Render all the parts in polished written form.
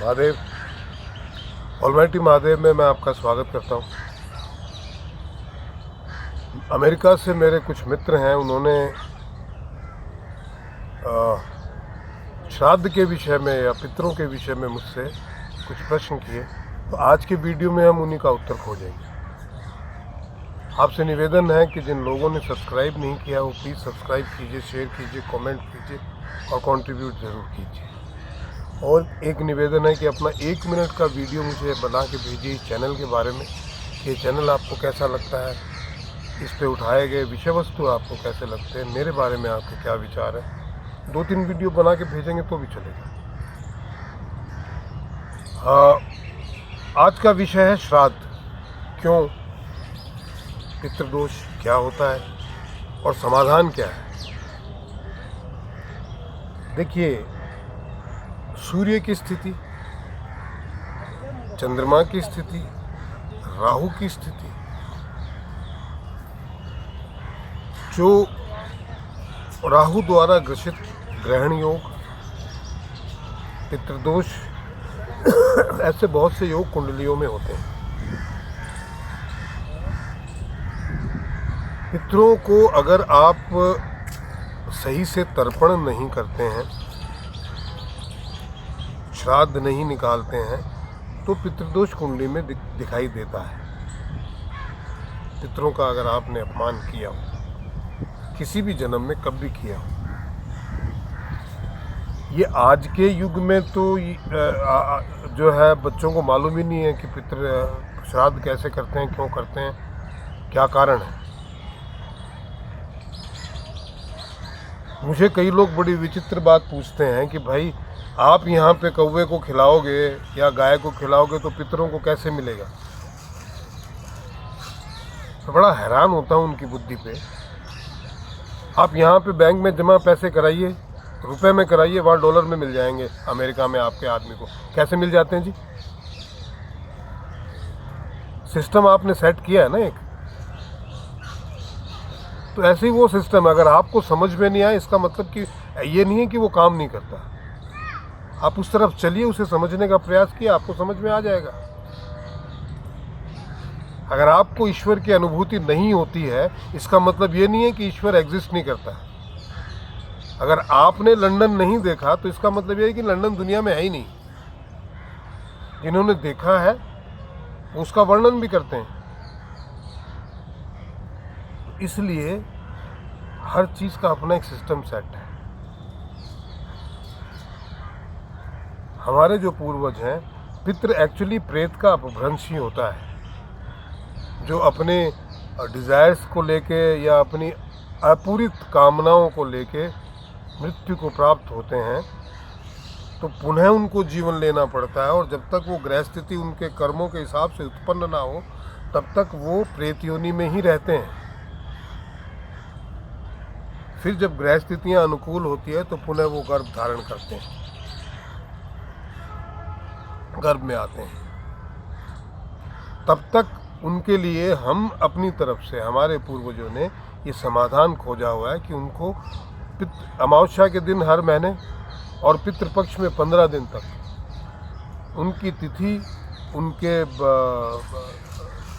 Mahadev, almighty Mahadev में मैं आपका स्वागत करता हूँ। अमेरिका से मेरे कुछ मित्र हैं, उन्होंने श्राद्ध के विषय में या पितरों के विषय में मुझसे कुछ प्रश्न किए, तो आज के वीडियो में हम उन्हीं का उत्तर खोजेंगे। आपसे निवेदन है कि जिन लोगों ने सब्सक्राइब नहीं किया वो प्लीज़ सब्सक्राइब कीजिए, शेयर कीजिए, कमेंट कीजिए और कंट्रीब्यूट ज़रूर कीजिए। और एक निवेदन है कि अपना 1 मिनट का वीडियो मुझे बना के भेजिए इस चैनल के बारे में कि ये चैनल आपको कैसा लगता है, इस पे उठाए गए विषय वस्तु आपको कैसे लगते हैं, मेरे बारे में आपके क्या विचार है। 2-3 वीडियो बना के भेजेंगे तो भी चलेगा। आज का विषय है श्राद्ध। क्यों, पितृदोष क्या होता है और समाधान क्या है। देखिए, सूर्य की स्थिति, चंद्रमा की स्थिति, राहु की स्थिति, जो राहु द्वारा ग्रसित ग्रहण योग, पितृदोष, ऐसे बहुत से योग कुंडलियों में होते हैं। पितरों को अगर आप सही से तर्पण नहीं करते हैं, श्राद्ध नहीं निकालते हैं, तो पितृदोष कुंडली में दिखाई देता है। पितरों का अगर आपने अपमान किया हो किसी भी जन्म में, कब भी किया हो, ये आज के युग में तो जो है बच्चों को मालूम ही नहीं है कि पितृ श्राद्ध कैसे करते हैं, क्यों करते हैं, क्या कारण है। मुझे कई लोग बड़ी विचित्र बात पूछते हैं कि भाई आप यहाँ पे कौवे को खिलाओगे या गाय को खिलाओगे तो पितरों को कैसे मिलेगा। तो बड़ा हैरान होता हूँ उनकी बुद्धि पे। आप यहाँ पे बैंक में जमा पैसे कराइए, रुपए में कराइए, वहाँ डॉलर में मिल जाएंगे। अमेरिका में आपके आदमी को कैसे मिल जाते हैं जी? सिस्टम आपने सेट किया है ना एक, तो ऐसे ही वो सिस्टम अगर आपको समझ में नहीं आए, इसका मतलब कि ये नहीं है कि वो काम नहीं करता। आप उस तरफ चलिए, उसे समझने का प्रयास किए, आपको समझ में आ जाएगा। अगर आपको ईश्वर की अनुभूति नहीं होती है, इसका मतलब ये नहीं है कि ईश्वर एग्जिस्ट नहीं करता। अगर आपने लंदन नहीं देखा तो इसका मतलब ये है कि लंदन दुनिया में है ही नहीं। जिन्होंने देखा है उसका वर्णन भी करते हैं। इसलिए हर चीज़ का अपना एक सिस्टम सेट है। हमारे जो पूर्वज हैं, पितृ एक्चुअली प्रेत का अपभ्रंश ही होता है, जो अपने डिज़ायर्स को लेके या अपनी अपूरित कामनाओं को लेके मृत्यु को प्राप्त होते हैं, तो पुनः उनको जीवन लेना पड़ता है। और जब तक वो ग्रह स्थिति उनके कर्मों के हिसाब से उत्पन्न ना हो, तब तक वो प्रेत योनि में ही रहते हैं। फिर जब ग्रह स्थितियाँ अनुकूल होती है तो पुनः वो गर्भ धारण करते हैं, गर्भ में आते हैं। तब तक उनके लिए हम अपनी तरफ से, हमारे पूर्वजों ने ये समाधान खोजा हुआ है कि उनको अमावस्या के दिन हर महीने और पितृपक्ष में 15 दिन तक उनकी तिथि, उनके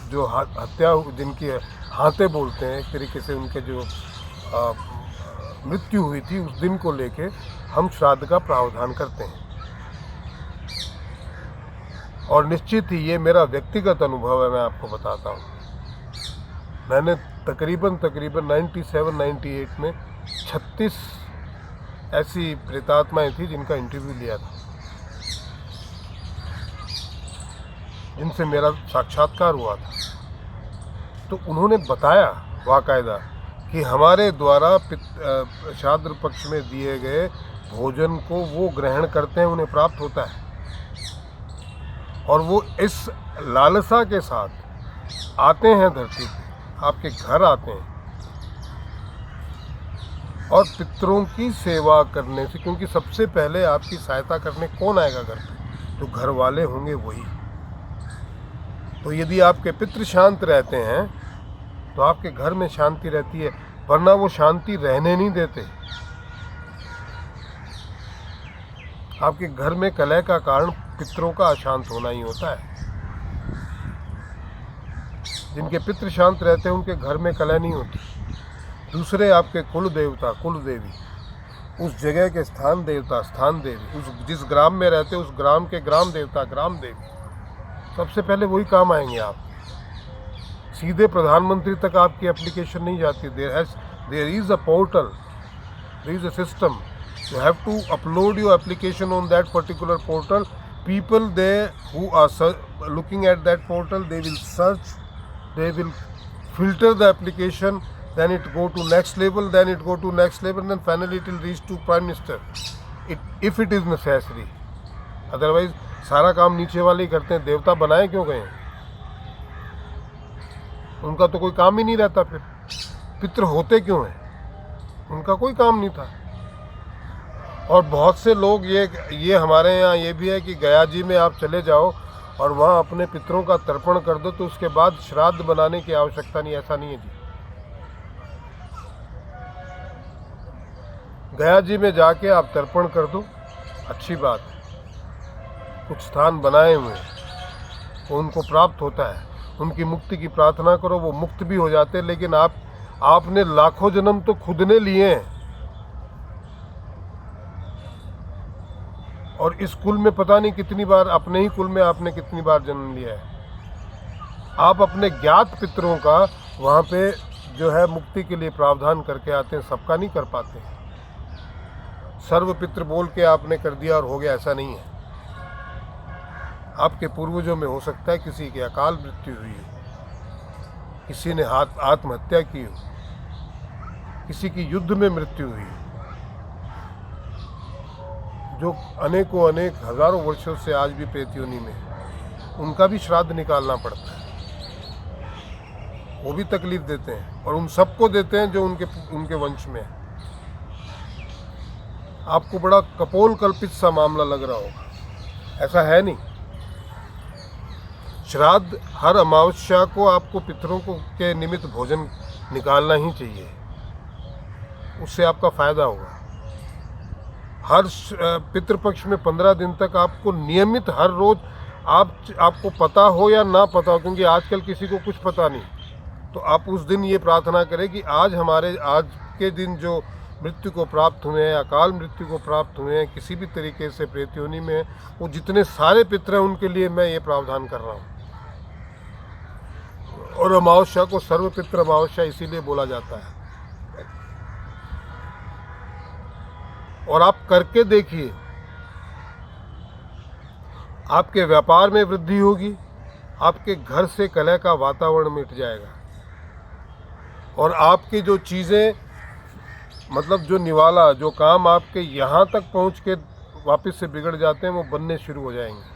जो हत्या, जिनकी हाथे बोलते हैं एक तरीके से, उनके जो मृत्यु हुई थी उस दिन को लेके हम श्राद्ध का प्रावधान करते हैं। और निश्चित ही ये मेरा व्यक्तिगत अनुभव है, मैं आपको बताता हूँ। मैंने तकरीबन 97-98 में 36 ऐसी प्रेतात्माएं थी जिनका इंटरव्यू लिया था, जिनसे मेरा साक्षात्कार हुआ था। तो उन्होंने बताया बाकायदा कि हमारे द्वारा श्राद्ध पक्ष में दिए गए भोजन को वो ग्रहण करते हैं, उन्हें प्राप्त होता है। और वो इस लालसा के साथ आते हैं धरती पे, आपके घर आते हैं और पितरों की सेवा करने से, क्योंकि सबसे पहले आपकी सहायता करने कौन आएगा घर पे? जो घर वाले होंगे वही। तो यदि आपके पितृ शांत रहते हैं तो आपके घर में शांति रहती है, वरना वो शांति रहने नहीं देते। आपके घर में कलह का कारण पितरों का अशांत होना ही होता है। जिनके पितृ शांत रहते हैं उनके घर में कलह नहीं होती। दूसरे आपके कुल देवता, कुल देवी, उस जगह के स्थान देवता, स्थान देवी, उस जिस ग्राम में रहते उस ग्राम के ग्राम देवता, ग्राम देवी, सबसे पहले वही काम आएंगे आप। सीधे प्रधानमंत्री तक आपकी एप्लीकेशन नहीं जाती। There is a portal, there is a system. You have to upload your application on that particular portal. People there who are looking at that portal, they will search, they will filter the application, then it go to next level, then it go to next level, and then finally it will reach to Prime Minister, if it is necessary. Otherwise सारा काम नीचे वाले ही करते हैं। देवता बनाए क्यों गए? उनका तो कोई काम ही नहीं रहता। फिर पितृ होते क्यों हैं? उनका कोई काम नहीं था। और बहुत से लोग ये हमारे यहाँ ये भी है कि गया जी में आप चले जाओ और वहाँ अपने पितरों का तर्पण कर दो तो उसके बाद श्राद्ध बनाने की आवश्यकता नहीं। ऐसा नहीं है जी। गया जी में जाके आप तर्पण कर दो, अच्छी बात है। कुछ स्थान बनाए हुए हैं तो उनको प्राप्त होता है। उनकी मुक्ति की प्रार्थना करो, वो मुक्त भी हो जाते हैं। लेकिन आपने लाखों जन्म तो खुद ने लिए हैं। और इस कुल में पता नहीं कितनी बार, अपने ही कुल में आपने कितनी बार जन्म लिया है। आप अपने ज्ञात पितरों का वहाँ पे जो है मुक्ति के लिए प्रावधान करके आते हैं, सबका नहीं कर पाते। सर्व पितृ बोल के आपने कर दिया और हो गया, ऐसा नहीं है। आपके पूर्वजों में हो सकता है किसी की अकाल मृत्यु हुई हो, किसी ने आत्महत्या की हो, किसी की युद्ध में मृत्यु हुई हो, जो अनेकों अनेक हजारों वर्षों से आज भी प्रेत योनि में, उनका भी श्राद्ध निकालना पड़ता है। वो भी तकलीफ देते हैं और उन सबको देते हैं जो उनके वंश में है। आपको बड़ा कपोल कल्पित सा मामला लग रहा होगा, ऐसा है नहीं। श्राद्ध हर अमावस्या को आपको पितरों को के निमित्त भोजन निकालना ही चाहिए, उससे आपका फायदा होगा। हर पितृपक्ष में 15 दिन तक आपको नियमित हर रोज आपको पता हो या ना पता हो, क्योंकि आजकल किसी को कुछ पता नहीं, तो आप उस दिन ये प्रार्थना करें कि आज के दिन जो मृत्यु को प्राप्त हुए हैं, अकाल मृत्यु को प्राप्त हुए हैं, किसी भी तरीके से प्रेत योनि में, वो जितने सारे पितर हैं उनके लिए मैं ये प्रावधान कर रहा हूँ। और अमावस्या को सर्व पितृ अमावस्या इसीलिए बोला जाता है। और आप करके देखिए, आपके व्यापार में वृद्धि होगी, आपके घर से कलह का वातावरण मिट जाएगा, और आपकी जो चीज़ें, मतलब जो निवाला, जो काम आपके यहाँ तक पहुँच के वापस से बिगड़ जाते हैं, वो बनने शुरू हो जाएंगे।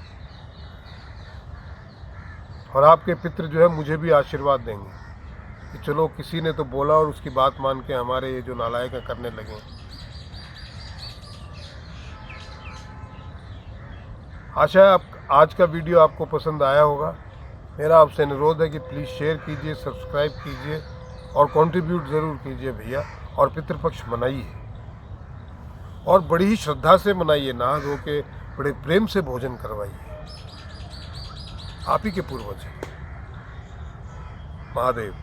और आपके पितृ जो है मुझे भी आशीर्वाद देंगे कि चलो किसी ने तो बोला और उसकी बात मान के हमारे ये जो नालायक करने लगे। आशा है आज का वीडियो आपको पसंद आया होगा। मेरा आपसे अनुरोध है कि प्लीज़ शेयर कीजिए, सब्सक्राइब कीजिए और कंट्रीब्यूट ज़रूर कीजिए भैया। और पितृपक्ष मनाइए, और बड़ी ही श्रद्धा से मनाइए, नहा धो के बड़े प्रेम से भोजन करवाइए। आप ही के पूर्वज हैं। महादेव।